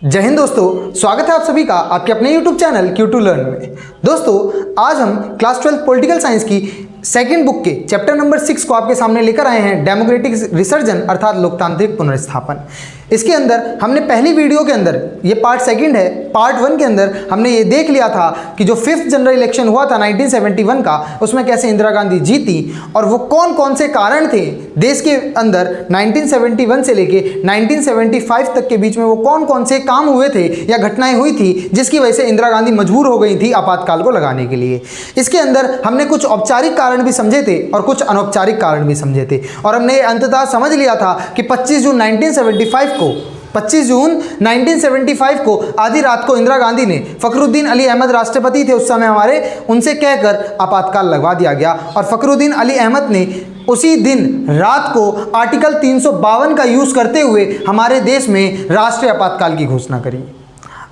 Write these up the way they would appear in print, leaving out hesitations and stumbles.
जय हिंद दोस्तों, स्वागत है आप सभी का आपके अपने YouTube चैनल Q2 लर्न में। दोस्तों, आज हम क्लास 12 पॉलिटिकल साइंस की सेकंड बुक के चैप्टर नंबर 6 को आपके सामने लेकर आए हैं, डेमोक्रेटिक रिसर्जन अर्थात लोकतांत्रिक पुनर्स्थापन। इसके अंदर हमने पहली वीडियो के अंदर, ये पार्ट सेकंड है, पार्ट 1 के अंदर हमने ये देख लिया था कि जो 5th जनरल इलेक्शन हुआ था 1971 का, उसमें कैसे इंदिरा गांधी जीती और वो कौन कौन से कारण थे देश के अंदर 1971 से लेके 1975 तक के बीच में, वो कौन कौन से काम हुए थे या घटनाएं हुई थी जिसकी वजह से इंदिरा गांधी मजबूर हो गई थी आपातकाल को लगाने के लिए। इसके अंदर हमने कुछ औपचारिक कारण भी समझे थे और कुछ अनौपचारिक कारण भी समझे थे और हमने अंततः समझ लिया था कि 25 जून 1975 को आधी रात को इंदिरा गांधी ने, फखरुद्दीन अली अहमद राष्ट्रपति थे उस समय हमारे, उनसे कहकर आपातकाल लगवा दिया गया और फखरुद्दीन अली अहमद ने उसी दिन रात को आर्टिकल 352 का यूज करते हुए हमारे देश में राष्ट्रीय आपातकाल की घोषणा करी।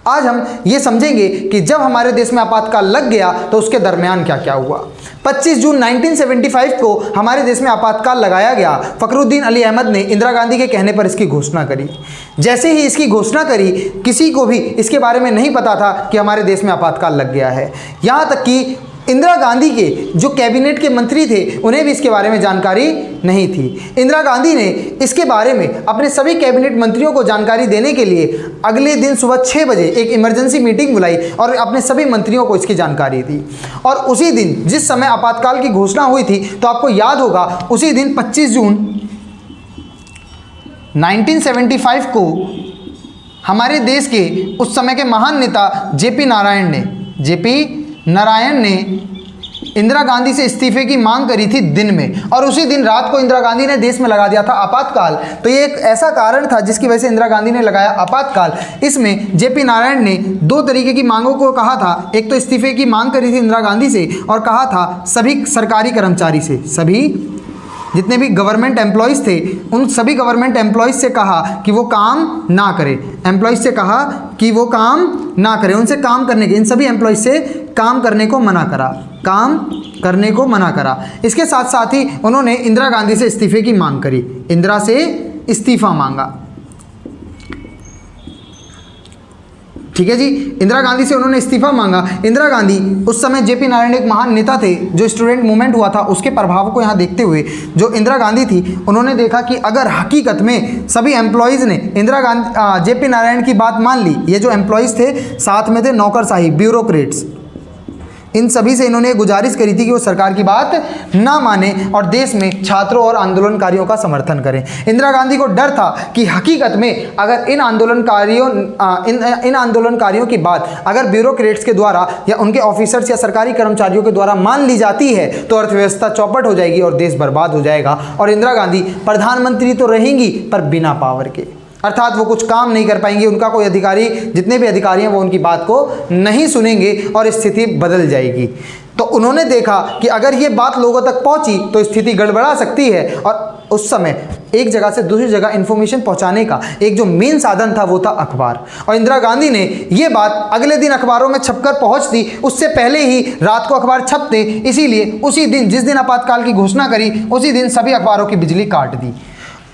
आज हम ये समझेंगे कि जब हमारे देश में आपातकाल लग गया तो उसके दरमियान क्या क्या हुआ। 25 जून 1975 को हमारे देश में आपातकाल लगाया गया। फखरुद्दीन अली अहमद ने इंदिरा गांधी के कहने पर इसकी घोषणा करी। जैसे ही इसकी घोषणा करी, किसी को भी इसके बारे में नहीं पता था कि हमारे देश में आपातकाल लग गया है। यहाँ तक कि इंदिरा गांधी के जो कैबिनेट के मंत्री थे उन्हें भी इसके बारे में जानकारी नहीं थी। इंदिरा गांधी ने इसके बारे में अपने सभी कैबिनेट मंत्रियों को जानकारी देने के लिए अगले दिन सुबह 6 बजे एक इमरजेंसी मीटिंग बुलाई और अपने सभी मंत्रियों को इसकी जानकारी दी। और उसी दिन जिस समय आपातकाल की घोषणा हुई थी, तो आपको याद होगा उसी दिन 25 जून 1975 को हमारे देश के उस समय के महान नेता जेपी नारायण ने इंदिरा गांधी से इस्तीफे की मांग करी थी दिन में, और उसी दिन रात को इंदिरा गांधी ने देश में लगा दिया था आपातकाल। तो ये एक ऐसा कारण था जिसकी वजह से इंदिरा गांधी ने लगाया आपातकाल। इसमें जेपी नारायण ने 2 तरीके की मांगों को कहा था। एक तो इस्तीफे की मांग करी थी इंदिरा गांधी से और कहा था सभी सरकारी कर्मचारी से, सभी जितने भी गवर्नमेंट एम्प्लॉयज़ थे उन सभी गवर्नमेंट एम्प्लॉयज़ से कहा कि वो काम ना करें। एम्प्लॉयज़ से कहा कि वो काम ना करें, उनसे काम करने के, इन सभी एम्प्लॉयज़ से काम करने को मना करा, काम करने को मना करा। इसके साथ साथ ही उन्होंने इंदिरा गांधी से इस्तीफे की मांग करी, इंदिरा से इस्तीफा मांगा। ठीक है जी, इंदिरा गांधी से उन्होंने इस्तीफा मांगा। इंदिरा गांधी उस समय जेपी नारायण एक महान नेता थे, जो स्टूडेंट मूवमेंट हुआ था उसके प्रभाव को यहाँ देखते हुए जो इंदिरा गांधी थी, उन्होंने देखा कि अगर हकीकत में सभी एम्प्लॉयज़ ने जेपी नारायण की बात मान ली, ये जो एम्प्लॉयज़ थे साथ में थे नौकरशाही, ब्यूरोक्रेट्स, इन सभी से इन्होंने गुजारिश करी थी कि वो सरकार की बात ना माने और देश में छात्रों और आंदोलनकारियों का समर्थन करें। इंदिरा गांधी को डर था कि हकीकत में अगर इन आंदोलनकारियों की बात अगर ब्यूरोक्रेट्स के द्वारा या उनके ऑफिसर्स या सरकारी कर्मचारियों के द्वारा मान ली जाती है तो अर्थव्यवस्था चौपट हो जाएगी और देश बर्बाद हो जाएगा और इंदिरा गांधी प्रधानमंत्री तो रहेंगी पर बिना पावर के, अर्थात वो कुछ काम नहीं कर पाएंगे। उनका कोई अधिकारी, जितने भी अधिकारी हैं वो उनकी बात को नहीं सुनेंगे और स्थिति बदल जाएगी। तो उन्होंने देखा कि अगर ये बात लोगों तक पहुंची तो स्थिति गड़बड़ा सकती है और उस समय एक जगह से दूसरी जगह इंफॉर्मेशन पहुंचाने का एक जो मेन साधन था वो था अखबार। और इंदिरा गांधी ने ये बात अगले दिन अखबारों में छपकर पहुंचती, उससे पहले ही रात को अखबार छपते, इसीलिए उसी दिन जिस दिन आपातकाल की घोषणा करी उसी दिन सभी अखबारों की बिजली काट दी।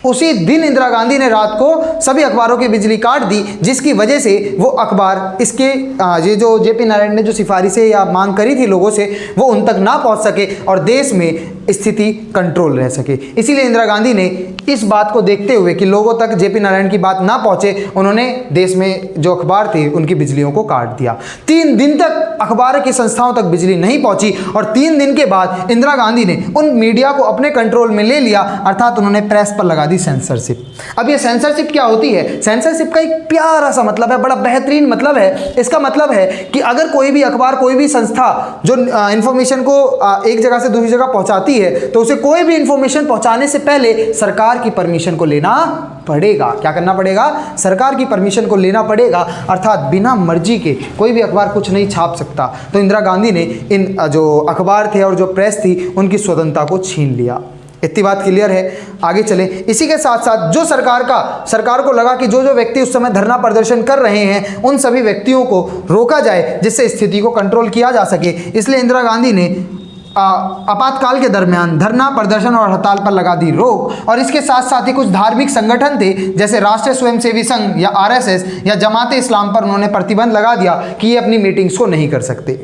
उसी दिन इंदिरा गांधी ने रात को सभी अखबारों की बिजली काट दी, जिसकी वजह से वो अखबार इसके ये जो जेपी नारायण ने जो सिफारिशें या मांग करी थी लोगों से, वो उन तक ना पहुंच सके और देश में स्थिति कंट्रोल रह सके। इसीलिए इंदिरा गांधी ने इस बात को देखते हुए कि लोगों तक जेपी नारायण की बात ना पहुंचे, उन्होंने देश में जो अखबार थे उनकी बिजलियों को काट दिया। 3 दिन तक अखबार की संस्थाओं तक बिजली नहीं पहुंची और 3 दिन के बाद इंदिरा गांधी ने उन मीडिया को अपने कंट्रोल में ले लिया, अर्थात उन्होंने प्रेस पर लगा दी सेंसरशिप। अब ये सेंसरशिप क्या होती है? सेंसरशिप का एक प्यारा सा मतलब है, बड़ा बेहतरीन मतलब है। इसका मतलब है कि अगर कोई भी अखबार, कोई भी संस्था जो इंफॉर्मेशन को एक जगह से दूसरी जगह पहुंचाती है तो उसे कोई भी इंफॉर्मेशन पहुंचाने से पहले सरकार की परमिशन को लेना पड़ेगा। क्या करना पड़ेगा? सरकार की परमिशन को लेना पड़ेगा, अर्थात बिना मर्जी के कोई भी अखबार कुछ नहीं छाप सकता। तो इंदिरा गांधी ने इन जो अखबार थे और जो प्रेस थी उनकी स्वतंत्रता को छीन लिया। इतनी बात क्लियर है? आगे चले। इसी के साथ साथ जो सरकार को लगा कि जो जो व्यक्ति उस समय धरना प्रदर्शन कर रहे हैं उन सभी व्यक्तियों को रोका जाए जिससे स्थिति को कंट्रोल किया जा सके, इसलिए इंदिरा गांधी ने आपातकाल के दरमियान धरना प्रदर्शन और हड़ताल पर लगा दी रोक। और इसके साथ साथ ही कुछ धार्मिक संगठन थे जैसे राष्ट्रीय स्वयंसेवी संघ या आरएसएस या जमात इस्लाम पर उन्होंने प्रतिबंध लगा दिया कि ये अपनी मीटिंग्स को नहीं कर सकते।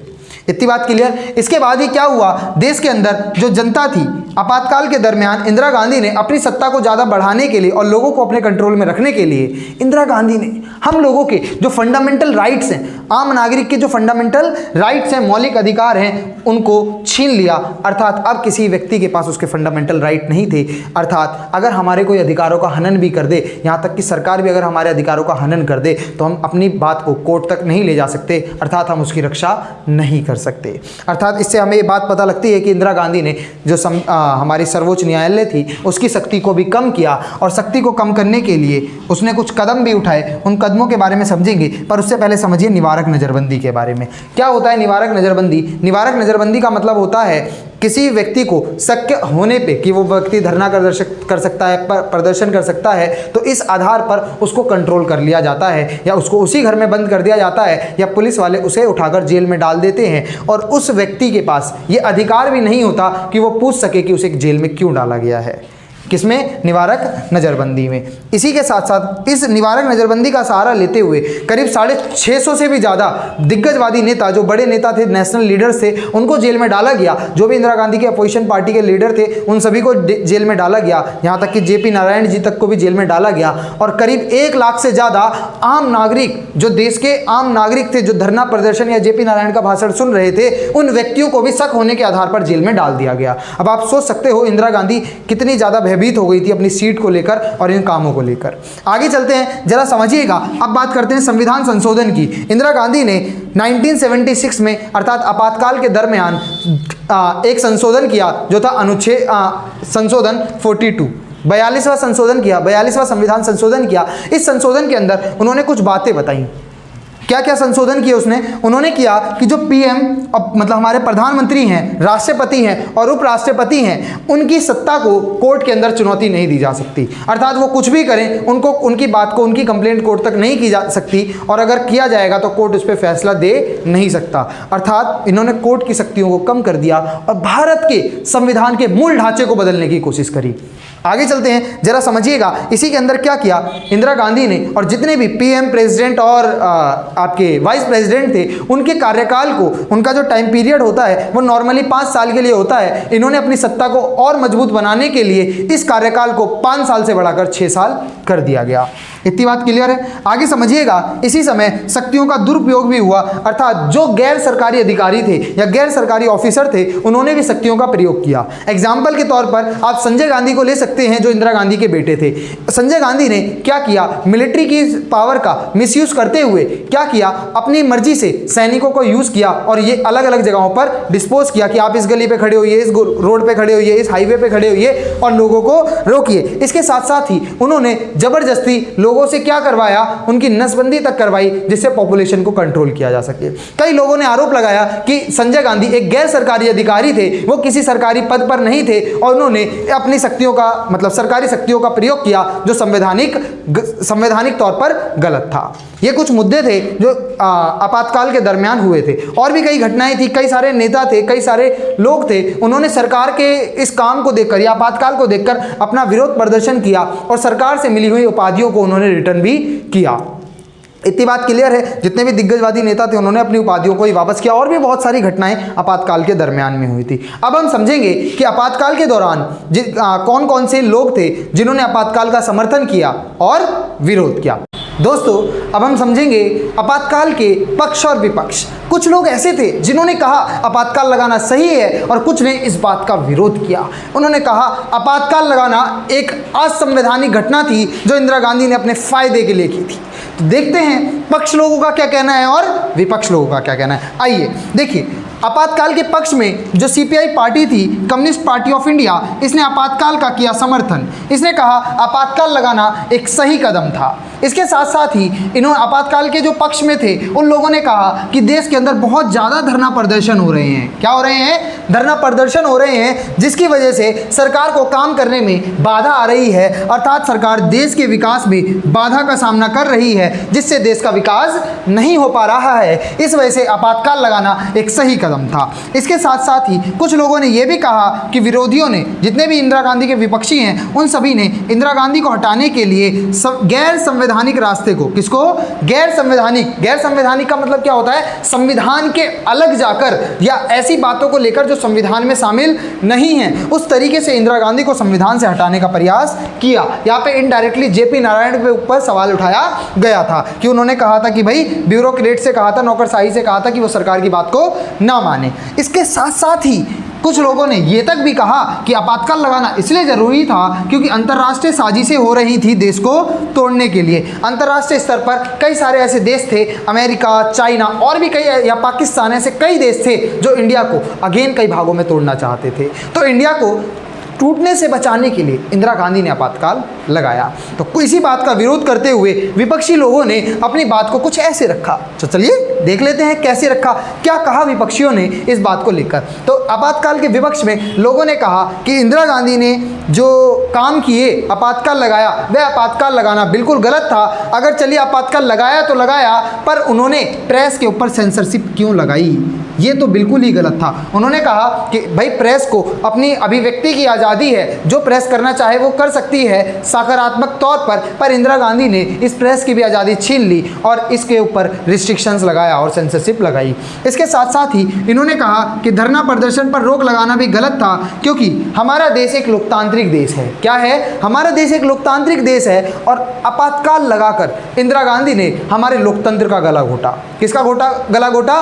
इतनी बात क्लियर। इसके बाद ही क्या हुआ, देश के अंदर जो जनता थी आपातकाल के दरमियान इंदिरा गांधी ने अपनी सत्ता को ज़्यादा बढ़ाने के लिए और लोगों को अपने कंट्रोल में रखने के लिए इंदिरा गांधी ने हम लोगों के जो फंडामेंटल राइट्स हैं, आम नागरिक के जो फंडामेंटल राइट्स हैं, मौलिक अधिकार हैं, उनको छीन लिया। अर्थात अब किसी व्यक्ति के पास उसके फंडामेंटल राइट नहीं थे। अर्थात अगर हमारे कोई अधिकारों का हनन भी कर दे, यहाँ तक कि सरकार भी अगर हमारे अधिकारों का हनन कर दे, तो हम अपनी बात को कोर्ट तक नहीं ले जा सकते, अर्थात हम उसकी रक्षा नहीं कर सकते। अर्थात इससे हमें ये बात पता लगती है कि इंदिरा गांधी ने जो हमारी सर्वोच्च न्यायालय थी उसकी शक्ति को भी कम किया, और शक्ति को कम करने के लिए उसने कुछ कदम भी उठाए। उन कदमों के बारे में समझेंगे, पर उससे पहले समझिए निवारक नज़रबंदी के बारे में। क्या होता है निवारक नज़रबंदी? निवारक नज़रबंदी का मतलब होता है किसी व्यक्ति को शक होने पे कि वो व्यक्ति धरना कर सकता है, प्रदर्शन कर सकता है, तो इस आधार पर उसको कंट्रोल कर लिया जाता है, या उसको उसी घर में बंद कर दिया जाता है, या पुलिस वाले उसे उठाकर जेल में डाल देते हैं। और उस व्यक्ति के पास ये अधिकार भी नहीं होता कि वो पूछ सके कि उसे जेल में क्यों डाला गया है। किसमें? निवारक नज़रबंदी में। इसी के साथ साथ इस निवारक नज़रबंदी का सहारा लेते हुए करीब 650 से भी ज़्यादा दिग्गजवादी नेता, जो बड़े नेता थे, नेशनल लीडर्स थे, उनको जेल में डाला गया। जो भी इंदिरा गांधी के अपोजिशन पार्टी के लीडर थे उन सभी को जेल में डाला गया, यहाँ तक कि JP नारायण जी तक को भी जेल में डाला गया। और करीब 1 लाख से ज़्यादा आम नागरिक, जो देश के आम नागरिक थे, जो धरना प्रदर्शन या JP नारायण का भाषण सुन रहे थे, उन व्यक्तियों को भी शक होने के आधार पर जेल में डाल दिया गया। अब आप सोच सकते हो इंदिरा गांधी कितनी ज़्यादा भयभीत हो गई थी अपनी सीट को लेकर और इन कामों को लेकर। आगे चलते हैं, जरा समझिएगा। अब बात करते हैं संविधान संशोधन की। इंदिरा गांधी ने 1976 में अर्थात आपातकाल के दरमियान एक संशोधन किया, जो था अनुच्छेद संशोधन 42, 42वां संशोधन किया, 42वां संविधान संशोधन किया। इस संशोधन के अंदर उन्होंने कुछ बातें बताई। क्या क्या संशोधन किए उन्होंने किया कि जो PM मतलब हमारे प्रधानमंत्री हैं, राष्ट्रपति हैं और उपराष्ट्रपति हैं, उनकी सत्ता को कोर्ट के अंदर चुनौती नहीं दी जा सकती। अर्थात वो कुछ भी करें, उनको उनकी बात को, उनकी कंप्लेंट कोर्ट तक नहीं की जा सकती, और अगर किया जाएगा तो कोर्ट उस पर फैसला दे नहीं सकता। अर्थात इन्होंने कोर्ट की शक्तियों को कम कर दिया और भारत के संविधान के मूल ढांचे को बदलने की कोशिश करी। आगे चलते हैं, जरा समझिएगा इसी के अंदर क्या किया इंदिरा गांधी ने, और जितने भी PM, प्रेसिडेंट और आपके वाइस प्रेसिडेंट थे, उनके कार्यकाल को, उनका जो टाइम पीरियड होता है वो नॉर्मली 5 साल के लिए होता है। इन्होंने अपनी सत्ता को और मजबूत बनाने के लिए इस कार्यकाल को 5 साल से बढ़ाकर 6 साल कर दिया गया। इतनी बात क्लियर है? आगे समझिएगा, इसी समय शक्तियों का दुरुपयोग भी हुआ। अर्थात जो गैर सरकारी अधिकारी थे या गैर सरकारी ऑफिसर थे, उन्होंने भी शक्तियों का प्रयोग किया। एग्जाम्पल के तौर पर आप संजय गांधी को ले सकते हैं, जो इंदिरा गांधी के बेटे थे। संजय गांधी ने क्या किया, मिलिट्री की पावर का मिसयूज करते हुए क्या किया, अपनी मर्जी से सैनिकों को यूज किया और ये अलग अलग जगहों पर डिस्पोज किया कि आप इस गली पे खड़े होइए, इस रोड पे खड़े होइए, इस हाईवे पे खड़े होइए और लोगों को रोकिए। इसके साथ साथ ही उन्होंने जबरदस्ती लोगों से क्या करवाया, उनकी नसबंदी तक करवाई, जिससे पॉपुलेशन को कंट्रोल किया जा सके। कई लोगों ने आरोप लगाया कि संजय गांधी एक गैर सरकारी अधिकारी थे, वो किसी सरकारी पद पर नहीं थे और उन्होंने अपनी शक्तियों का मतलब सरकारी शक्तियों का प्रयोग किया, जो संवैधानिक तौर पर गलत था। ये कुछ मुद्दे थे जो आपातकाल के दरमियान हुए थे। और भी कई घटनाएं थी, कई सारे नेता थे, कई सारे लोग थे, उन्होंने सरकार के इस काम को देखकर या आपातकाल को देखकर अपना विरोध प्रदर्शन किया और सरकार से मिली हुई उपाधियों को उन्होंने रिटर्न भी किया। इतनी बात क्लियर है? जितने भी दिग्गजवादी नेता थे उन्होंने अपनी उपाधियों को ही वापस किया। और भी बहुत सारी घटनाएं आपातकाल के दरमियान में हुई थी। अब हम समझेंगे कि आपातकाल के दौरान कौन कौन से लोग थे जिन्होंने आपातकाल का समर्थन किया और विरोध किया। दोस्तों, अब हम समझेंगे आपातकाल के पक्ष और विपक्ष। कुछ लोग ऐसे थे जिन्होंने कहा आपातकाल लगाना सही है और कुछ ने इस बात का विरोध किया। उन्होंने कहा आपातकाल लगाना एक असंवैधानिक घटना थी जो इंदिरा गांधी ने अपने फायदे के लिए की थी। तो देखते हैं पक्ष लोगों का क्या कहना है और विपक्ष लोगों का क्या कहना है। आइए देखिए, आपातकाल के पक्ष में जो CPI पार्टी थी, कम्युनिस्ट पार्टी ऑफ इंडिया, इसने आपातकाल का किया समर्थन। इसने कहा आपातकाल लगाना एक सही कदम था। इसके साथ साथ ही इन्होंने आपातकाल के जो पक्ष में थे उन लोगों ने कहा कि देश के अंदर बहुत ज़्यादा धरना प्रदर्शन हो रहे हैं। क्या हो रहे हैं? धरना प्रदर्शन हो रहे हैं, जिसकी वजह से सरकार को काम करने में बाधा आ रही है। अर्थात सरकार देश के विकास में बाधा का सामना कर रही है, जिससे देश का विकास नहीं हो पा रहा है। इस वजह से आपातकाल लगाना एक सही कदम था। इसके साथ साथ ही कुछ लोगों ने यह भी कहा कि विरोधियों ने, जितने भी इंदिरा गांधी के विपक्षी हैं, उन सभी ने इंदिरा गांधी को हटाने के लिए गैर संवैधानिक रास्ते को, किसको, गैर संवैधानिक का मतलब क्या होता है, संविधान के अलग जाकर या ऐसी बातों को लेकर जो संविधान में शामिल नहीं है, उस तरीके से इंदिरा गांधी को संविधान से हटाने का प्रयास किया। यहाँ पे इनडायरेक्टली जेपी नारायण के ऊपर सवाल उठाया गया था कि उन्होंने कहा था कि भाई ब्यूरोक्रेट से कहा था, नौकरशाही से कहा था कि वो सरकार की बात को ना माने। इसके साथ साथ ही कुछ लोगों ने ये तक भी कहा कि आपातकाल लगाना इसलिए ज़रूरी था क्योंकि अंतर्राष्ट्रीय साजिशें हो रही थी देश को तोड़ने के लिए। अंतर्राष्ट्रीय स्तर पर कई सारे ऐसे देश थे, अमेरिका, चाइना और भी कई, या पाकिस्तान, ऐसे कई देश थे जो इंडिया को अगेन कई भागों में तोड़ना चाहते थे। तो इंडिया को टूटने से बचाने के लिए इंदिरा गांधी ने आपातकाल लगाया। तो इसी बात का विरोध करते हुए विपक्षी लोगों ने अपनी बात को कुछ ऐसे रखा। तो चलिए देख लेते हैं कैसे रखा, क्या कहा विपक्षियों ने इस बात को लेकर। तो आपातकाल के विपक्ष में लोगों ने कहा कि इंदिरा गांधी ने जो काम किए, आपातकाल लगाया, वह आपातकाल लगाना बिल्कुल गलत था। अगर चलिए आपातकाल लगाया तो लगाया, पर उन्होंने प्रेस के ऊपर सेंसरशिप क्यों लगाई, ये तो बिल्कुल ही गलत था। उन्होंने कहा कि भाई प्रेस को अपनी अभिव्यक्ति की आज़ादी है, जो प्रेस करना चाहे वो कर सकती है सकारात्मक तौर पर इंदिरा गांधी ने इस प्रेस की भी आज़ादी छीन ली और इसके ऊपर रिस्ट्रिक्शंस लगाया और सेंसरशिप लगाई। इसके साथ साथ ही इन्होंने कहा कि धरना प्रदर्शन पर रोक लगाना भी गलत था क्योंकि हमारा देश एक लोकतांत्रिक देश है। क्या है, हमारा देश एक लोकतांत्रिक देश है और आपातकाल लगाकर इंदिरा गांधी ने हमारे लोकतंत्र का गला घोटा। किसका गला घोटा?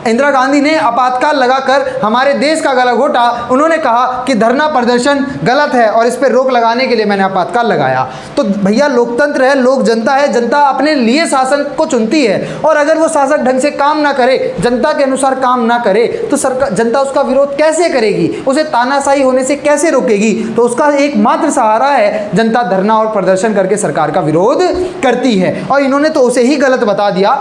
इंदिरा गांधी ने आपातकाल लगाकर हमारे देश का गला घोटा। उन्होंने कहा कि धरना प्रदर्शन गलत है और इस पर रोक लगाने के लिए मैंने आपातकाल लगाया। तो भैया लोकतंत्र है, लोक जनता है, जनता अपने लिए शासन को चुनती है और अगर वो शासक ढंग से काम ना करे, जनता के अनुसार काम ना करे, तो सरकार, जनता उसका विरोध कैसे करेगी, उसे तानाशाही होने से कैसे रोकेगी? तो उसका एकमात्र सहारा है जनता धरना और प्रदर्शन करके सरकार का विरोध करती है। और इन्होंने तो उसे ही गलत बता दिया,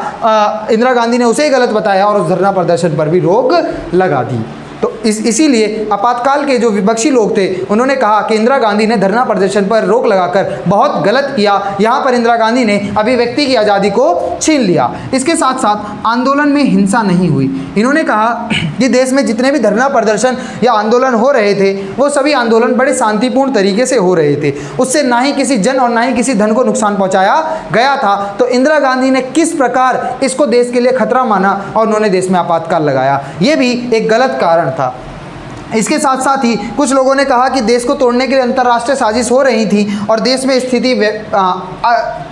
इंदिरा गांधी ने उसे ही गलत बताया और उस धरना प्रदर्शन पर भी रोक लगा दी। तो इसीलिए आपातकाल के जो विपक्षी लोग थे उन्होंने कहा कि इंदिरा गांधी ने धरना प्रदर्शन पर रोक लगाकर बहुत गलत किया। यहाँ पर इंदिरा गांधी ने अभिव्यक्ति की आज़ादी को छीन लिया। इसके साथ साथ आंदोलन में हिंसा नहीं हुई। इन्होंने कहा कि देश में जितने भी धरना प्रदर्शन या आंदोलन हो रहे थे वो सभी आंदोलन बड़े शांतिपूर्ण तरीके से हो रहे थे, उससे ना ही किसी जन और ना ही किसी धन को नुकसान पहुँचाया गया था। तो इंदिरा गांधी ने किस प्रकार इसको देश के लिए खतरा माना और उन्होंने देश में आपातकाल लगाया, ये भी एक गलत कारण था। इसके साथ साथ ही कुछ लोगों ने कहा कि देश को तोड़ने के लिए अंतर्राष्ट्रीय साजिश हो रही थी और देश में स्थिति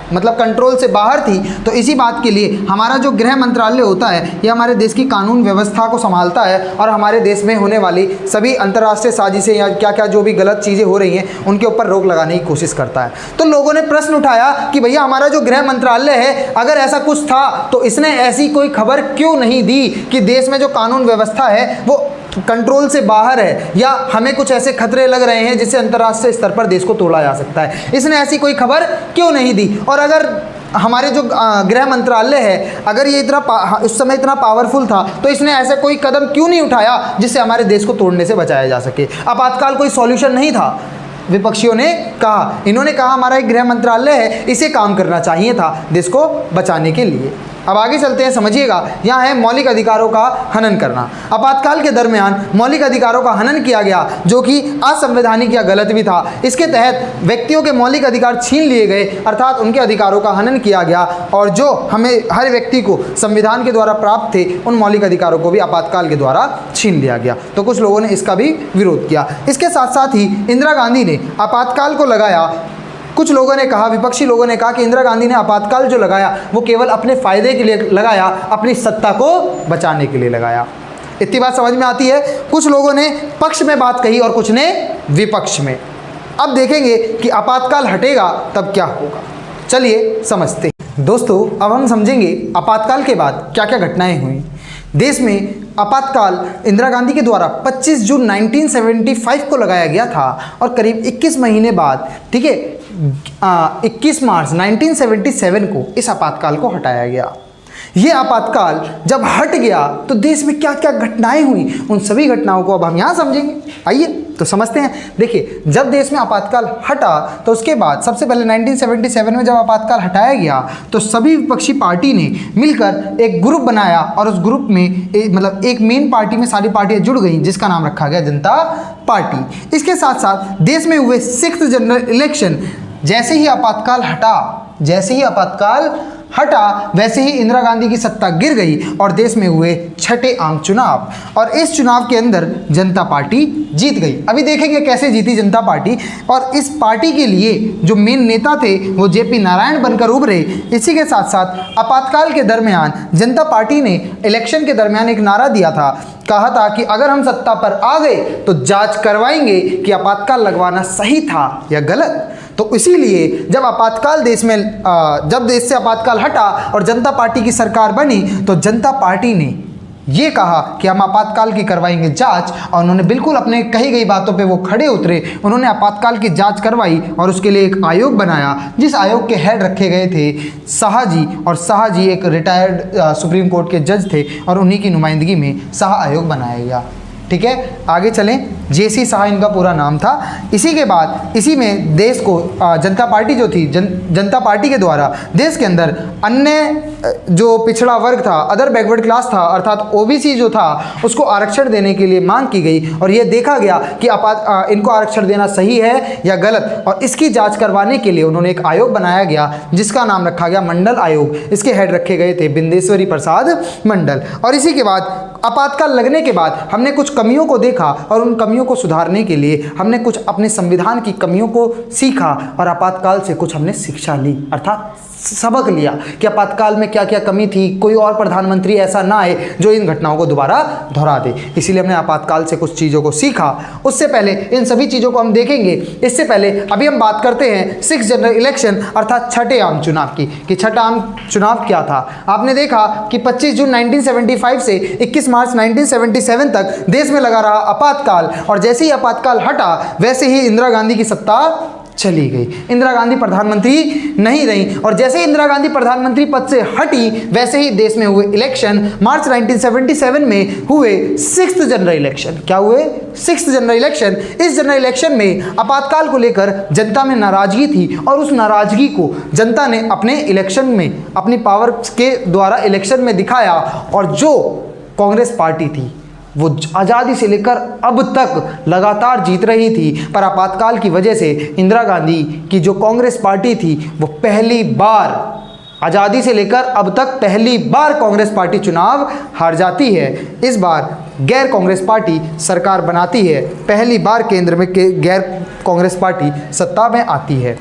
मतलब कंट्रोल से बाहर थी। तो इसी बात के लिए हमारा जो गृह मंत्रालय होता है ये हमारे देश की कानून व्यवस्था को संभालता है और हमारे देश में होने वाली सभी अंतर्राष्ट्रीय साजिशें या क्या क्या जो भी गलत चीज़ें हो रही हैं उनके ऊपर रोक लगाने की कोशिश करता है। तो लोगों ने प्रश्न उठाया कि भैया हमारा जो गृह मंत्रालय है, अगर ऐसा कुछ था तो इसने ऐसी कोई खबर क्यों नहीं दी कि देश में जो कानून व्यवस्था है वो कंट्रोल से बाहर है या हमें कुछ ऐसे खतरे लग रहे हैं जिससे अंतर्राष्ट्रीय स्तर पर देश को तोड़ा जा सकता है, इसने ऐसी कोई खबर क्यों नहीं दी? और अगर हमारे जो गृह मंत्रालय है अगर ये उस समय इतना पावरफुल था तो इसने ऐसा कोई कदम क्यों नहीं उठाया जिससे हमारे देश को तोड़ने से बचाया जा सके? आपातकाल कोई सॉल्यूशन नहीं था, विपक्षियों ने कहा। इन्होंने कहा हमारा एक गृह मंत्रालय है, इसे काम करना चाहिए था देश को बचाने के लिए। अब आगे चलते हैं, समझिएगा। यहाँ है मौलिक अधिकारों का हनन करना। आपातकाल के दरमियान मौलिक अधिकारों का हनन किया गया जो कि असंवैधानिक या गलत भी था। इसके तहत व्यक्तियों के मौलिक अधिकार छीन लिए गए, अर्थात उनके अधिकारों का हनन किया गया और जो हमें हर व्यक्ति को संविधान के द्वारा प्राप्त थे उन मौलिक अधिकारों को भी आपातकाल के द्वारा छीन लिया गया। तो कुछ लोगों ने इसका भी विरोध किया। इसके साथ साथ ही इंदिरा गांधी ने आपातकाल को लगाया। कुछ लोगों ने कहा, विपक्षी लोगों ने कहा कि इंदिरा गांधी ने आपातकाल जो लगाया वो केवल अपने फ़ायदे के लिए लगाया, अपनी सत्ता को बचाने के लिए लगाया। इतनी बात समझ में आती है। कुछ लोगों ने पक्ष में बात कही और कुछ ने विपक्ष में। अब देखेंगे कि आपातकाल हटेगा तब क्या होगा। चलिए समझते हैं। दोस्तों अब हम समझेंगे आपातकाल के बाद क्या क्या घटनाएं हुई। देश में आपातकाल इंदिरा गांधी के द्वारा 25 जून 1975 को लगाया गया था और करीब 21 महीने बाद, ठीक है, 21 मार्च 1977 को इस आपातकाल को हटाया गया। ये आपातकाल जब हट गया तो देश में क्या क्या घटनाएं हुई उन सभी घटनाओं को अब हम यहाँ समझेंगे। आइए तो समझते हैं। देखिए, जब देश में आपातकाल हटा तो उसके बाद सबसे पहले 1977 में जब आपातकाल हटाया गया तो सभी विपक्षी पार्टी ने मिलकर एक ग्रुप बनाया और उस ग्रुप में मतलब एक मेन पार्टी में सारी पार्टियां जुड़ गई जिसका नाम रखा गया जनता पार्टी। इसके साथ साथ देश में हुए 6th जनरल इलेक्शन, जैसे ही आपातकाल हटा वैसे ही इंदिरा गांधी की सत्ता गिर गई और देश में हुए 6ठे आम चुनाव, और इस चुनाव के अंदर जनता पार्टी जीत गई। अभी देखेंगे कैसे जीती जनता पार्टी, और इस पार्टी के लिए जो मेन नेता थे वो जेपी नारायण बनकर उभरे। इसी के साथ साथ आपातकाल के दरमियान जनता पार्टी ने इलेक्शन के दरमियान एक नारा दिया था, कहा था कि अगर हम सत्ता पर आ गए तो जांच करवाएंगे कि आपातकाल लगवाना सही था या गलत। तो इसीलिए जब आपातकाल जब देश से आपातकाल हटा और जनता पार्टी की सरकार बनी तो जनता पार्टी ने ये कहा कि हम आपातकाल की करवाएंगे जांच, और उन्होंने बिल्कुल अपने कही गई बातों पे वो खड़े उतरे। उन्होंने आपातकाल की जांच करवाई और उसके लिए एक आयोग बनाया जिस आयोग के हेड रखे गए थे शाह जी, और शाह जी एक रिटायर्ड सुप्रीम कोर्ट के जज थे और उन्हीं की नुमाइंदगी में शाह आयोग बनाया गया। ठीक है, आगे चलें। जेसी शाह इनका पूरा नाम था। इसी के बाद इसी में देश को जनता पार्टी जो थी जनता पार्टी के द्वारा देश के अंदर अन्य जो पिछड़ा वर्ग था, अदर बैकवर्ड क्लास था, अर्थात ओबीसी जो था उसको आरक्षण देने के लिए मांग की गई और यह देखा गया कि इनको आरक्षण देना सही है या गलत, और इसकी जांच करवाने के लिए उन्होंने एक आयोग बनाया गया जिसका नाम रखा गया मंडल आयोग। इसके हेड रखे गए थे बिंदेश्वरी प्रसाद मंडल। और इसी के बाद आपातकाल लगने के बाद हमने कुछ कमियों को देखा और उन कमियों को सुधारने के लिए हमने कुछ अपने संविधान की कमियों को सीखा और आपातकाल से कुछ हमने शिक्षा ली, अर्थात सबक लिया कि आपातकाल में क्या क्या कमी थी, कोई और प्रधानमंत्री ऐसा ना आए जो इन घटनाओं को दोबारा दोहरा दे। इसीलिए हमने आपातकाल से कुछ चीज़ों को सीखा। उससे पहले इन सभी चीज़ों को हम देखेंगे। इससे पहले अभी हम बात करते हैं 6 जनरल इलेक्शन अर्थात 6ठे आम चुनाव की, कि 6ठा आम चुनाव क्या था। आपने देखा कि 25 जून 1975 से 21 मार्च 1977 तक देश में लगा रहा आपातकाल, और जैसे ही आपातकाल हटा वैसे ही इंदिरा गांधी की सत्ता चली गई। इंदिरा गांधी प्रधानमंत्री नहीं रही, और जैसे ही इंदिरा गांधी प्रधानमंत्री पद से हटी वैसे ही देश में हुए इलेक्शन। मार्च 1977 में हुए 6th जनरल इलेक्शन। क्या हुए? 6th general election. इस जनरल इलेक्शन में आपातकाल को लेकर जनता में नाराजगी थी और उस नाराजगी को जनता ने अपने इलेक्शन में अपनी पावर के द्वारा इलेक्शन में दिखाया, और जो कांग्रेस पार्टी थी वो आज़ादी से लेकर अब तक लगातार जीत रही थी, पर आपातकाल की वजह से इंदिरा गांधी की जो कांग्रेस पार्टी थी वो पहली बार, आज़ादी से लेकर अब तक पहली बार कांग्रेस पार्टी चुनाव हार जाती है। इस बार गैर कांग्रेस पार्टी सरकार बनाती है, पहली बार केंद्र में गैर कांग्रेस पार्टी सत्ता में आती है।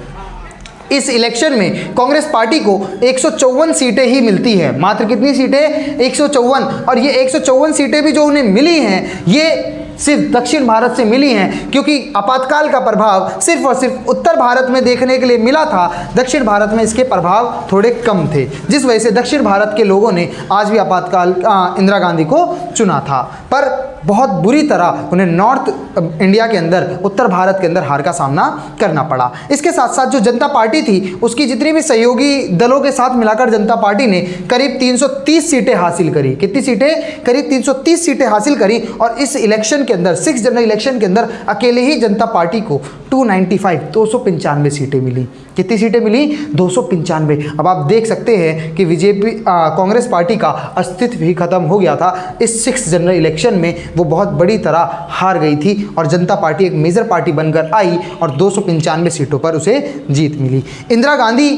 इस इलेक्शन में कांग्रेस पार्टी को 154 सीटें ही मिलती हैं। मात्र कितनी सीटें? 154। और ये 154 सीटें भी जो उन्हें मिली हैं ये सिर्फ दक्षिण भारत से मिली हैं, क्योंकि आपातकाल का प्रभाव सिर्फ और सिर्फ उत्तर भारत में देखने के लिए मिला था। दक्षिण भारत में इसके प्रभाव थोड़े कम थे, जिस वजह से दक्षिण भारत के लोगों ने आज भी आपातकाल इंदिरा गांधी को चुना था। पर बहुत बुरी तरह उन्हें नॉर्थ इंडिया के अंदर, उत्तर भारत के अंदर हार का सामना करना पड़ा। इसके साथ साथ जो जनता पार्टी थी उसकी जितनी भी सहयोगी दलों के साथ मिलाकर जनता पार्टी ने करीब 330 सीटें हासिल करी। कितनी सीटें? करीब 330 सीटें हासिल करी। और इस इलेक्शन के अंदर 6 जनरल इलेक्शन के अंदर अकेले ही जनता पार्टी को 295 सीटें मिली। कितनी सीटें मिली? 295। अब आप देख सकते हैं कि बीजेपी कांग्रेस पार्टी का अस्तित्व ही खत्म हो गया था। इस 6 जनरल इलेक्शन में वो बहुत बड़ी तरह हार गई थी और जनता पार्टी एक मेजर पार्टी बनकर आई और 295 सीटों पर उसे जीत मिली। इंदिरा गांधी,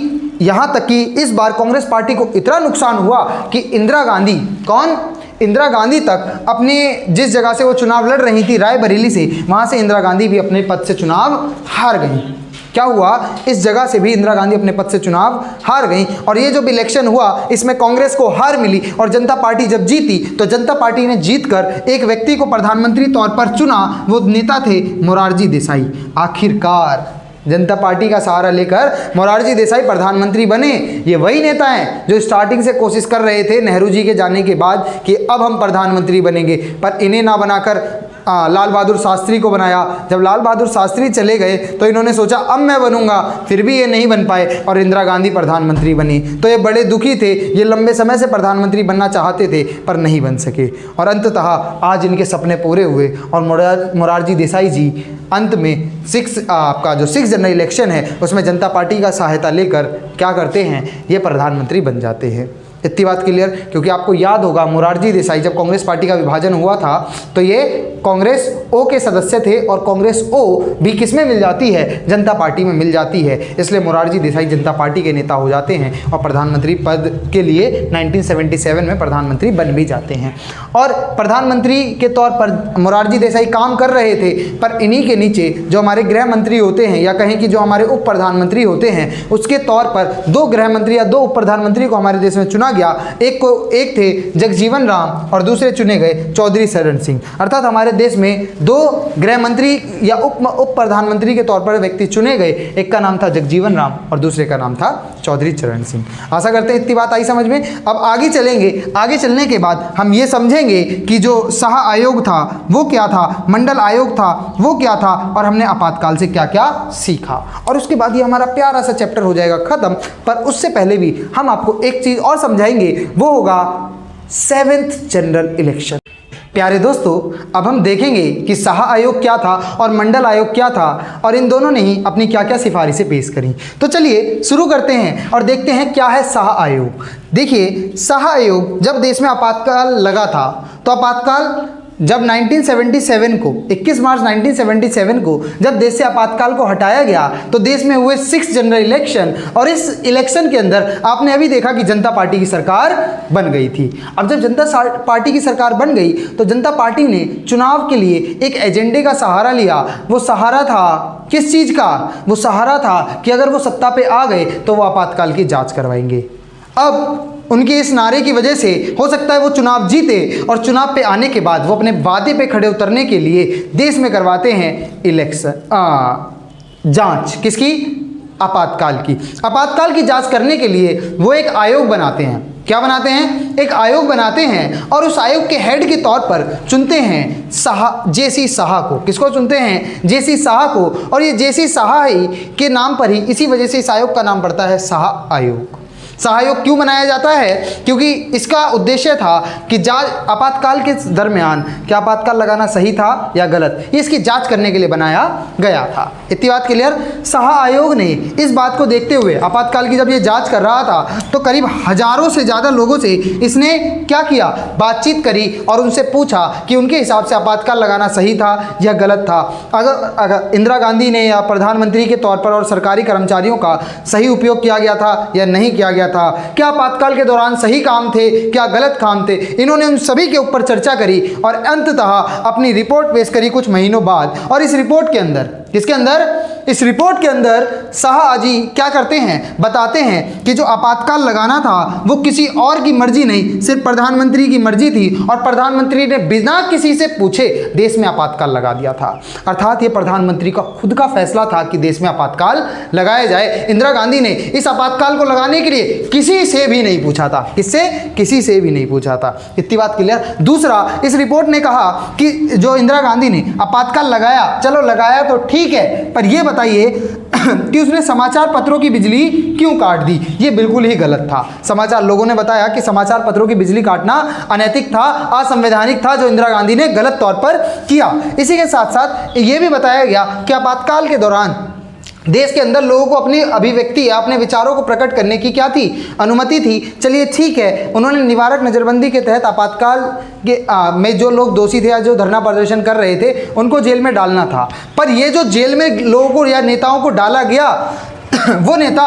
यहाँ तक कि इस बार कांग्रेस पार्टी को इतना नुकसान हुआ कि इंदिरा गांधी, कौन? इंदिरा गांधी तक अपने जिस जगह से वो चुनाव लड़ रही थी, रायबरेली से, वहाँ से इंदिरा गांधी भी अपने पद से चुनाव हार गई। क्या हुआ? इस जगह से भी इंदिरा गांधी अपने पद से चुनाव हार गई। और ये जो भी इलेक्शन हुआ इसमें कांग्रेस को हार मिली और जनता पार्टी जब जीती तो जनता पार्टी ने जीतकर एक व्यक्ति को प्रधानमंत्री तौर पर चुना। वो नेता थे मोरारजी देसाई। आखिरकार जनता पार्टी का सहारा लेकर मोरारजी देसाई प्रधानमंत्री बने। ये वही नेता हैं जो स्टार्टिंग से कोशिश कर रहे थे नेहरू जी के जाने के बाद कि अब हम प्रधानमंत्री बनेंगे, पर इन्हें ना बनाकर लाल बहादुर शास्त्री को बनाया। जब लाल बहादुर शास्त्री चले गए तो इन्होंने सोचा अब मैं बनूंगा, फिर भी ये नहीं बन पाए और इंदिरा गांधी प्रधानमंत्री बनी। तो ये बड़े दुखी थे, ये लंबे समय से प्रधानमंत्री बनना चाहते थे पर नहीं बन सके और अंततः आज इनके सपने पूरे हुए और मोरारजी देसाई जी अंत में आपका जो 6 जनरल इलेक्शन है उसमें जनता पार्टी का सहायता लेकर क्या करते हैं, ये प्रधानमंत्री बन जाते हैं। इतनी बात क्लियर? क्योंकि आपको याद होगा मोरारजी देसाई जब कांग्रेस पार्टी का विभाजन हुआ था तो ये कांग्रेस ओ के सदस्य थे और कांग्रेस ओ भी किस में मिल जाती है, जनता पार्टी में मिल जाती है। इसलिए मोरारजी देसाई जनता पार्टी के नेता हो जाते हैं और प्रधानमंत्री पद के लिए 1977 में प्रधानमंत्री बन भी जाते हैं। और प्रधानमंत्री के तौर पर मोरारजी देसाई काम कर रहे थे, पर इन्हीं के नीचे जो हमारे गृह मंत्री होते हैं या कहें कि जो हमारे उप प्रधानमंत्री होते हैं उसके तौर पर 2 गृह मंत्री या 2 उप प्रधानमंत्री को हमारे देश में चुना गया। एक थे जगजीवन राम और दूसरे चुने गए चौधरी चरण सिंह। अर्थात हमारे देश में 2 गृह मंत्री या उप प्रधानमंत्री के तौर पर व्यक्ति चुने गए, एक का नाम था जगजीवन राम और दूसरे का नाम था चौधरी चरण सिंह। आशा करते हैं इतनी बात आई समझ में। अब आगे चलेंगे, आगे चलने के बाद हम ये समझेंगे कि जो शाह आयोग था वो क्या था, मंडल आयोग था वो क्या था और हमने आपातकाल से क्या क्या सीखा, और उसके बाद ये हमारा प्यारा सा चैप्टर हो जाएगा खत्म। पर उससे पहले भी हम आपको एक चीज और समझाएंगे, वो होगा 7th जनरल इलेक्शन। प्यारे दोस्तों, अब हम देखेंगे कि शाह आयोग क्या था और मंडल आयोग क्या था और इन दोनों ने ही अपनी क्या क्या सिफारिशें पेश करी। तो चलिए शुरू करते हैं और देखते हैं क्या है शाह आयोग। देखिए, शाह आयोग जब देश में आपातकाल लगा था तो आपातकाल जब 1977 को 21 मार्च 1977 को जब देश से आपातकाल को हटाया गया तो देश में हुए 6 जनरल इलेक्शन और इस इलेक्शन के अंदर आपने अभी देखा कि जनता पार्टी की सरकार बन गई थी। अब जब जनता पार्टी की सरकार बन गई तो जनता पार्टी ने चुनाव के लिए एक एजेंडे का सहारा लिया। वो सहारा था किस चीज़ का? वो सहारा था कि अगर वो सत्ता पे आ गए तो वो आपातकाल की जाँच करवाएंगे। अब उनके इस नारे की वजह से हो सकता है वो चुनाव जीते और चुनाव पे आने के बाद वो अपने वादे पे खड़े उतरने के लिए देश में करवाते हैं जांच। किसकी? आपातकाल की। आपातकाल की जांच करने के लिए वो एक आयोग बनाते हैं। क्या बनाते हैं? एक आयोग बनाते हैं और उस आयोग के हेड के तौर पर चुनते हैं जेसी शाह को। किसको चुनते हैं? जेसी शाह को। और ये जेसी शाह ही के नाम पर ही, इसी वजह से इस आयोग का नाम पड़ता है शाह आयोग। शाह आयोग क्यों बनाया जाता है? क्योंकि इसका उद्देश्य था कि जांच आपातकाल के दरमियान क्या आपातकाल लगाना सही था या गलत, ये इसकी जांच करने के लिए बनाया गया था। इतनी बात क्लियर? शाह आयोग ने इस बात को देखते हुए आपातकाल की जब ये जांच कर रहा था तो करीब हजारों से ज़्यादा लोगों से इसने क्या किया? बातचीत करी और उनसे पूछा कि उनके हिसाब से आपातकाल लगाना सही था या गलत था। अगर इंदिरा गांधी ने या प्रधानमंत्री के तौर पर और सरकारी कर्मचारियों का सही उपयोग किया गया था या नहीं किया गया था, क्या आपातकाल के दौरान सही काम थे, क्या गलत काम थे, इन्होंने उन सभी के ऊपर चर्चा करी और अंततः अपनी रिपोर्ट पेश करी कुछ महीनों बाद। और इस रिपोर्ट के अंदर, किसके अंदर? इस रिपोर्ट के अंदर शाह जी क्या करते हैं? बताते हैं कि जो आपातकाल लगाना था वो किसी और की मर्जी नहीं, सिर्फ प्रधानमंत्री की मर्जी थी और प्रधानमंत्री ने बिना किसी से पूछे देश में आपातकाल लगा दिया था। अर्थात ये प्रधानमंत्री का खुद का फैसला था कि देश में आपातकाल लगाया जाए। इंदिरा गांधी ने इस आपातकाल को लगाने के लिए किसी से भी नहीं पूछा था। किससे? किसी से भी नहीं पूछा था। इतनी बात क्लियर? दूसरा, इस रिपोर्ट ने कहा कि जो इंदिरा गांधी ने आपातकाल लगाया, चलो लगाया तो ठीक है, पर यह बताइए कि उसने समाचार पत्रों की बिजली क्यों काट दी? ये बिल्कुल ही गलत था। समाचार लोगों ने बताया कि समाचार पत्रों की बिजली काटना अनैतिक था, असंवैधानिक था, जो इंदिरा गांधी ने गलत तौर पर किया। इसी के साथ साथ ये भी बताया गया कि आपातकाल के दौरान देश के अंदर लोगों को अपनी अभिव्यक्ति या अपने विचारों को प्रकट करने की क्या थी? अनुमति थी। चलिए ठीक है, उन्होंने निवारक नज़रबंदी के तहत आपातकाल के में जो लोग दोषी थे या जो धरना प्रदर्शन कर रहे थे उनको जेल में डालना था। पर ये जो जेल में लोगों को या नेताओं को डाला गया वो नेता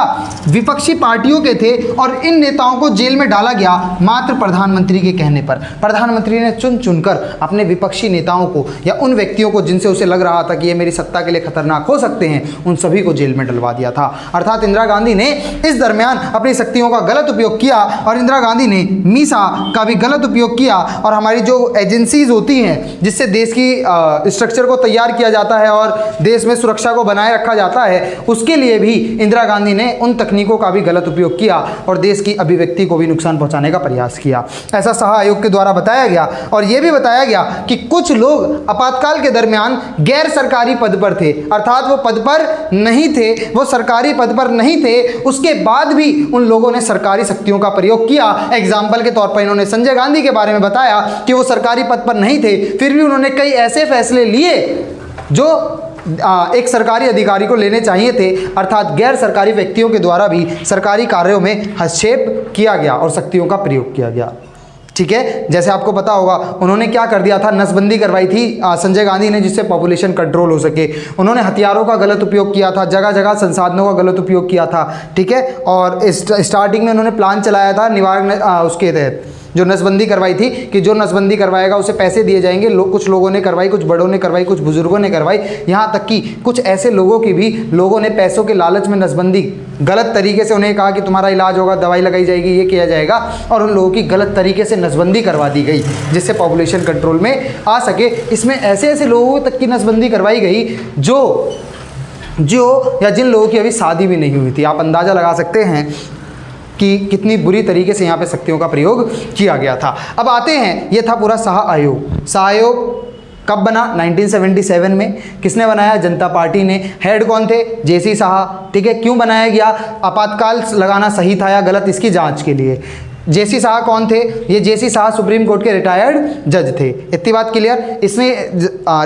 विपक्षी पार्टियों के थे और इन नेताओं को जेल में डाला गया मात्र प्रधानमंत्री के कहने पर। प्रधानमंत्री ने चुन चुनकर अपने विपक्षी नेताओं को या उन व्यक्तियों को जिनसे उसे लग रहा था कि ये मेरी सत्ता के लिए खतरनाक हो सकते हैं, उन सभी को जेल में डलवा दिया था। अर्थात इंदिरा गांधी ने इस दरमियान अपनी शक्तियों का गलत उपयोग किया और इंदिरा गांधी ने मीसा का भी गलत उपयोग किया। और हमारी जो एजेंसीज होती हैं जिससे देश की स्ट्रक्चर को तैयार किया जाता है और देश में सुरक्षा को बनाए रखा जाता है, उसके लिए भी इंदिरा गांधी ने उन तकनीकों का भी गलत उपयोग किया और देश की अभिव्यक्ति को भी नुकसान पहुंचाने का प्रयास किया। ऐसा शाह आयोग के द्वारा बताया गया। और यह भी बताया गया कि कुछ लोग आपातकाल के दरमियान गैर सरकारी पद पर थे, अर्थात वो पद पर नहीं थे, वो सरकारी पद पर नहीं थे, उसके बाद भी उन लोगों ने सरकारी शक्तियों का प्रयोग किया। एग्जाम्पल के तौर पर इन्होंने संजय गांधी के बारे में बताया कि वो सरकारी पद पर नहीं थे, फिर भी उन्होंने कई ऐसे फैसले लिए जो एक सरकारी अधिकारी को लेने चाहिए थे, अर्थात गैर सरकारी व्यक्तियों के द्वारा भी सरकारी कार्यों में हस्तक्षेप किया गया और शक्तियों का प्रयोग किया गया। ठीक है, जैसे आपको पता होगा उन्होंने क्या कर दिया था, नसबंदी करवाई थी संजय गांधी ने, जिससे पॉपुलेशन कंट्रोल हो सके। उन्होंने हथियारों का गलत उपयोग किया था, जगह जगह संसाधनों का गलत उपयोग किया था। ठीक है, और स्टार्टिंग में उन्होंने प्लान चलाया था निवारण उसके तहत, जो नसबंदी करवाई थी कि जो नसबंदी करवाएगा उसे पैसे दिए जाएंगे। कुछ लोगों ने करवाई, कुछ बड़ों ने करवाई, कुछ बुजुर्गों ने करवाई, यहाँ तक कि कुछ ऐसे लोगों की भी लोगों ने पैसों के लालच में नसबंदी, गलत तरीके से उन्हें कहा कि तुम्हारा इलाज होगा, दवाई लगाई जाएगी, ये किया जाएगा, और उन लोगों की गलत तरीके से नसबंदी करवा दी गई जिससे पॉपुलेशन कंट्रोल में आ सके। इसमें ऐसे ऐसे लोगों तक की नसबंदी करवाई गई जो या जिन लोगों की अभी शादी भी नहीं हुई थी। आप अंदाज़ा लगा सकते हैं कि कितनी बुरी तरीके से यहाँ पे शक्तियों का प्रयोग किया गया था। अब आते हैं, ये था पूरा शाह आयोग। शाह आयोग कब बना? 1977 में। किसने बनाया? जनता पार्टी ने। हेड कौन थे? जेसी शाह। ठीक है, क्यों बनाया गया? आपातकाल लगाना सही था या गलत, इसकी जांच के लिए। जेसी शाह कौन थे? ये जेसी शाह सुप्रीम कोर्ट के रिटायर्ड जज थे। इतनी बात क्लियर। इसने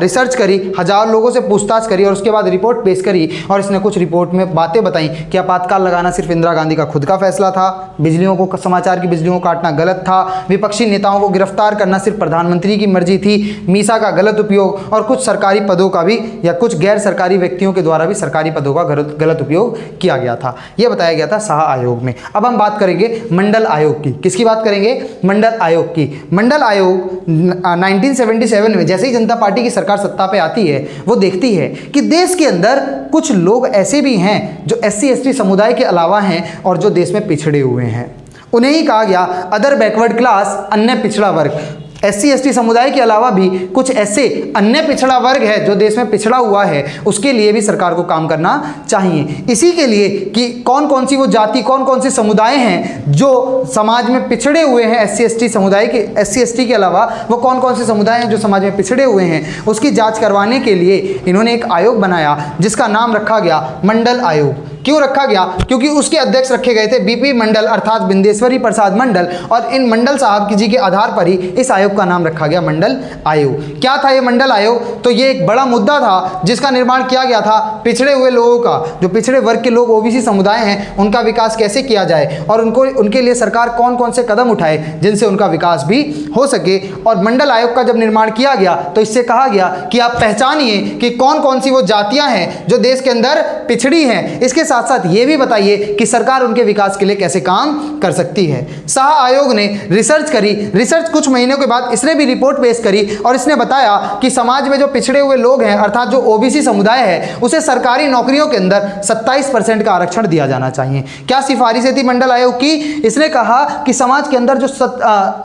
रिसर्च करी, हज़ार लोगों से पूछताछ करी और उसके बाद रिपोर्ट पेश करी, और इसने कुछ रिपोर्ट में बातें बताई कि आपातकाल लगाना सिर्फ इंदिरा गांधी का खुद का फैसला था, बिजलियों को, समाचार की बिजलियों को काटना गलत था, विपक्षी नेताओं को गिरफ्तार करना सिर्फ प्रधानमंत्री की मर्जी थी, मीसा का गलत उपयोग, और कुछ सरकारी पदों का भी या कुछ गैर सरकारी व्यक्तियों के द्वारा भी सरकारी पदों का गलत उपयोग किया गया था। यह बताया गया था शाह आयोग में। अब हम बात करेंगे मंडल आयोग की। किसकी बात करेंगे? मंडल आयोग की। मंडल आयोग 1977 में जैसे ही जनता पार्टी की सरकार सत्ता पे आती है, वो देखती है कि देश के अंदर कुछ लोग ऐसे भी हैं जो SC ST समुदाय के अलावा हैं और जो देश में पिछड़े हुए हैं। उन्हें ही कहा गया अदर बैकवर्ड क्लास, अन्य पिछड़ा वर्ग। SC ST समुदाय के अलावा भी कुछ ऐसे अन्य पिछड़ा वर्ग है जो देश में पिछड़ा हुआ है, उसके लिए भी सरकार को काम करना चाहिए। इसी के लिए कि कौन कौन सी वो जाति, कौन कौन से समुदाय हैं जो समाज में पिछड़े हुए हैं, SC ST समुदाय के, SC ST के अलावा वो कौन कौन से समुदाय हैं जो समाज में पिछड़े हुए हैं, उसकी जांच करवाने के लिए इन्होंने एक आयोग बनाया जिसका नाम रखा गया मंडल आयोग। क्यों रखा गया? क्योंकि उसके अध्यक्ष रखे गए थे BP मंडल अर्थात बिंदेश्वरी प्रसाद मंडल, और इन मंडल साहब जी के आधार पर ही इस आयोग का नाम रखा गया मंडल आयोग। क्या था ये मंडल आयोग? तो ये एक बड़ा मुद्दा था जिसका निर्माण किया गया था पिछड़े हुए लोगों का, जो पिछड़े वर्ग के लोग OBC समुदाय हैं, उनका विकास कैसे किया जाए और उनके लिए सरकार कौन कौन से कदम उठाए जिनसे उनका विकास भी हो सके। और मंडल आयोग का जब निर्माण किया गया तो इससे कहा गया कि आप पहचानिए कि कौन कौन सी वो जातियां हैं जो देश के अंदर पिछड़ी हैं, इसके साथ साथ ये भी बताइए कि सरकार उनके विकास के लिए कैसे काम कर सकती है। शाह आयोग ने रिसर्च करी। रिसर्च कुछ महीनों के बाद इसने भी रिपोर्ट पेश करी और इसने बताया कि समाज में जो पिछड़े हुए लोग हैं अर्थात जो OBC समुदाय है उसे सरकारी नौकरियों के अंदर 27% का आरक्षण दिया जाना चाहिए। क्या सिफारिशें थी मंडल आयोग की? इसने कहा कि समाज के अंदर जो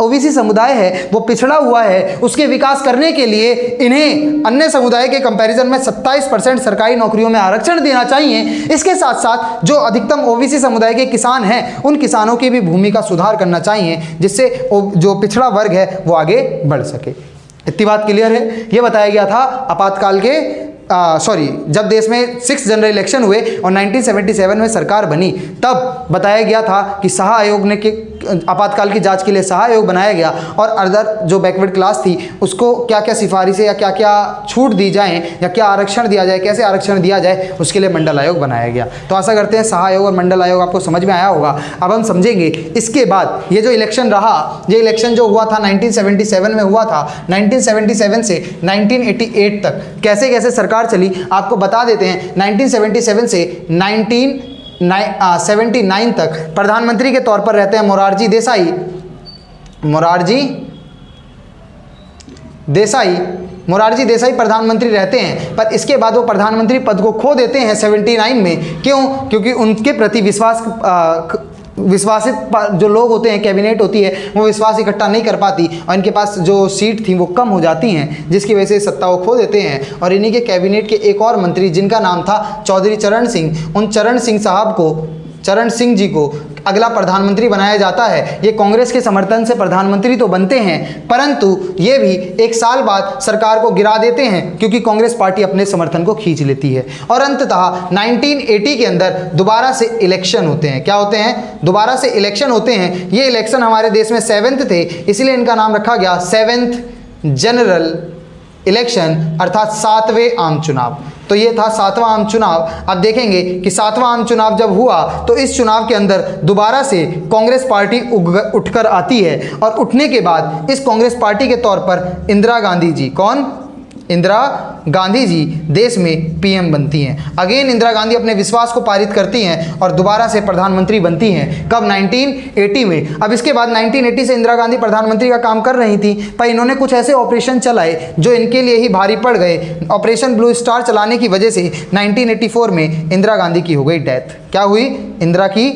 OBC समुदाय है वो पिछड़ा हुआ है, उसके विकास करने के लिए इन्हें अन्य समुदाय के कंपैरिजन में 27% सरकारी नौकरियों में आरक्षण देना चाहिए। इसके साथ साथ जो अधिकतम OBC समुदाय के किसान हैं उन किसानों की भी भूमि का सुधार करना चाहिए जिससे जो पिछड़ा वर्ग है वो आगे बढ़ सके। इतनी बात क्लियर है। ये बताया गया था आपातकाल के जब देश में 6 जनरल इलेक्शन हुए और 1977 में सरकार बनी तब बताया गया था कि शाह आयोग ने आपातकाल की जांच के लिए शाह आयोग बनाया गया और अदर जो बैकवर्ड क्लास थी उसको क्या क्या सिफारिशें या क्या क्या छूट दी जाएं या क्या आरक्षण दिया जाए, कैसे आरक्षण दिया जाए, उसके लिए मंडल आयोग बनाया गया। तो आशा करते हैं शाह आयोग और मंडल आयोग आपको समझ में आया होगा। अब हम समझेंगे इसके बाद ये जो इलेक्शन रहा, ये इलेक्शन जो हुआ था 1977 में हुआ था, 1977 से 1988 तक कैसे कैसे सरकार चली आपको बता देते हैं। 1977 से 1979 तक प्रधानमंत्री के तौर पर रहते हैं मोरारजी देसाई प्रधानमंत्री रहते हैं, पर इसके बाद वो प्रधानमंत्री पद को खो देते हैं 79 में। क्यों? क्योंकि उनके प्रति विश्वास विश्वासित जो लोग होते हैं, कैबिनेट होती है, वो विश्वास इकट्ठा नहीं कर पाती और इनके पास जो सीट थी वो कम हो जाती हैं, जिसकी वजह से सत्ता वो खो देते हैं। और इन्हीं के कैबिनेट के एक और मंत्री जिनका नाम था चौधरी चरण सिंह, उन चरण सिंह जी को अगला प्रधानमंत्री बनाया जाता है। ये कांग्रेस के समर्थन से प्रधानमंत्री तो बनते हैं, परंतु ये भी एक साल बाद सरकार को गिरा देते हैं क्योंकि कांग्रेस पार्टी अपने समर्थन को खींच लेती है। और अंततः 1980 के अंदर दोबारा से इलेक्शन होते हैं। क्या होते हैं? दोबारा से इलेक्शन होते हैं। ये इलेक्शन हमारे देश में 7th थे, इसलिए इनका नाम रखा गया 7th जनरल इलेक्शन, अर्थात 7वें आम चुनाव। तो ये था 7वां आम चुनाव। अब देखेंगे कि 7वां आम चुनाव जब हुआ तो इस चुनाव के अंदर दोबारा से कांग्रेस पार्टी उठकर आती है और उठने के बाद इस कांग्रेस पार्टी के तौर पर इंदिरा गांधी जी, कौन? इंदिरा गांधी जी देश में पीएम बनती हैं। अगेन इंदिरा गांधी अपने विश्वास को पारित करती हैं और दोबारा से प्रधानमंत्री बनती हैं। कब? 1980 में। अब इसके बाद 1980 से इंदिरा गांधी प्रधानमंत्री का काम कर रही थी, पर इन्होंने कुछ ऐसे ऑपरेशन चलाए जो इनके लिए ही भारी पड़ गए। ऑपरेशन ब्लू स्टार चलाने की वजह से 1984 में इंदिरा गांधी की हो गई डेथ। क्या हुई? इंदिरा की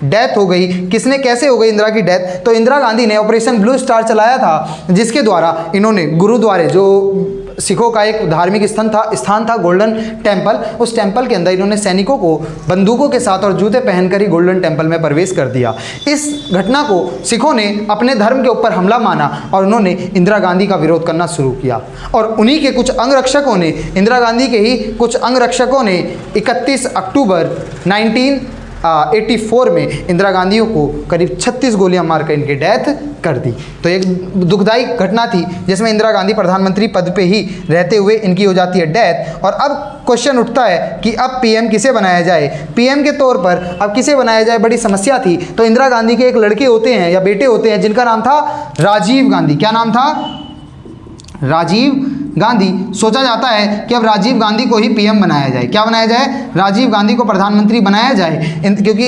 डेथ हो गई। किसने, कैसे हो गई इंदिरा की डेथ? तो इंदिरा गांधी ने ऑपरेशन ब्लू स्टार चलाया था, जिसके द्वारा इन्होंने गुरुद्वारे, जो सिखों का एक धार्मिक स्थान था गोल्डन टेम्पल, उस टेम्पल के अंदर इन्होंने सैनिकों को बंदूकों के साथ और जूते पहनकर ही गोल्डन टेम्पल में प्रवेश कर दिया। इस घटना को सिखों ने अपने धर्म के ऊपर हमला माना और उन्होंने इंदिरा गांधी का विरोध करना शुरू किया। और उन्हीं के कुछ अंगरक्षकों ने, इंदिरा गांधी के ही कुछ अंगरक्षकों ने 31 अक्टूबर 1984 में इंदिरा गांधी को करीब 36 गोलियां मारकर इनकी डेथ कर दी। तो एक दुखदायी घटना थी जिसमें इंदिरा गांधी प्रधानमंत्री पद पे ही रहते हुए इनकी हो जाती है डेथ। और अब क्वेश्चन उठता है कि अब पीएम किसे बनाया जाए? पीएम के तौर पर अब किसे बनाया जाए, बड़ी समस्या थी। तो इंदिरा गांधी के एक लड़के होते हैं या बेटे होते हैं जिनका नाम था राजीव गांधी। क्या नाम था? राजीव गांधी। सोचा जाता है कि अब राजीव गांधी को ही पीएम बनाया जाए। क्या बनाया जाए? राजीव गांधी को प्रधानमंत्री बनाया जाए, क्योंकि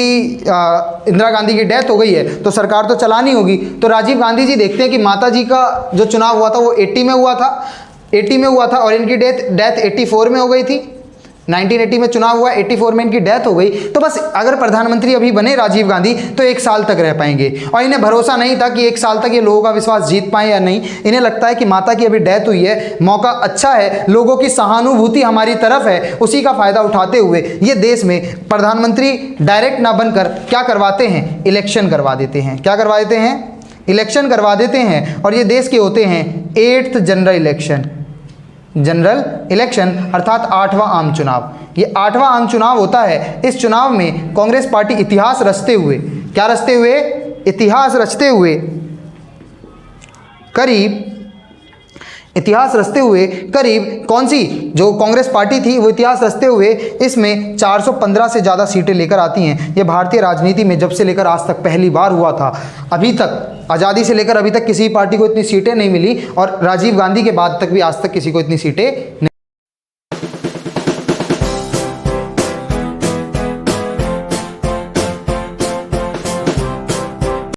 इंदिरा गांधी की डेथ हो गई है तो सरकार तो चलानी होगी। तो राजीव गांधी जी देखते हैं कि माता जी का जो चुनाव हुआ था वो 80 में हुआ था और इनकी डेथ 84 में हो गई थी। 1980 में चुनाव हुआ, 84 में इनकी डेथ हो गई। तो बस अगर प्रधानमंत्री अभी बने राजीव गांधी तो 1 साल तक रह पाएंगे। और इन्हें भरोसा नहीं था कि 1 साल तक ये लोगों का विश्वास जीत पाए या नहीं। इन्हें लगता है कि माता की अभी डेथ हुई है, मौका अच्छा है, लोगों की सहानुभूति हमारी तरफ है, उसी का फायदा उठाते हुए ये देश में प्रधानमंत्री डायरेक्ट ना बनकर क्या करवाते हैं? इलेक्शन करवा देते हैं। क्या करवा देते हैं? इलेक्शन करवा देते हैं। और ये देश के होते हैं 8th जनरल इलेक्शन, अर्थात 8वां आम चुनाव। ये 8वां आम चुनाव होता है। इस चुनाव में कांग्रेस पार्टी इतिहास रचते हुए, क्या रचते हुए? इतिहास रचते हुए करीब कौन सी जो कांग्रेस पार्टी थी वो इतिहास रचते हुए इसमें 415 से ज़्यादा सीटें लेकर आती हैं। ये भारतीय राजनीति में जब से लेकर आज तक पहली बार हुआ था। अभी तक, आज़ादी से लेकर अभी तक किसी पार्टी को इतनी सीटें नहीं मिली और राजीव गांधी के बाद तक भी आज तक किसी को इतनी सीटें नहीं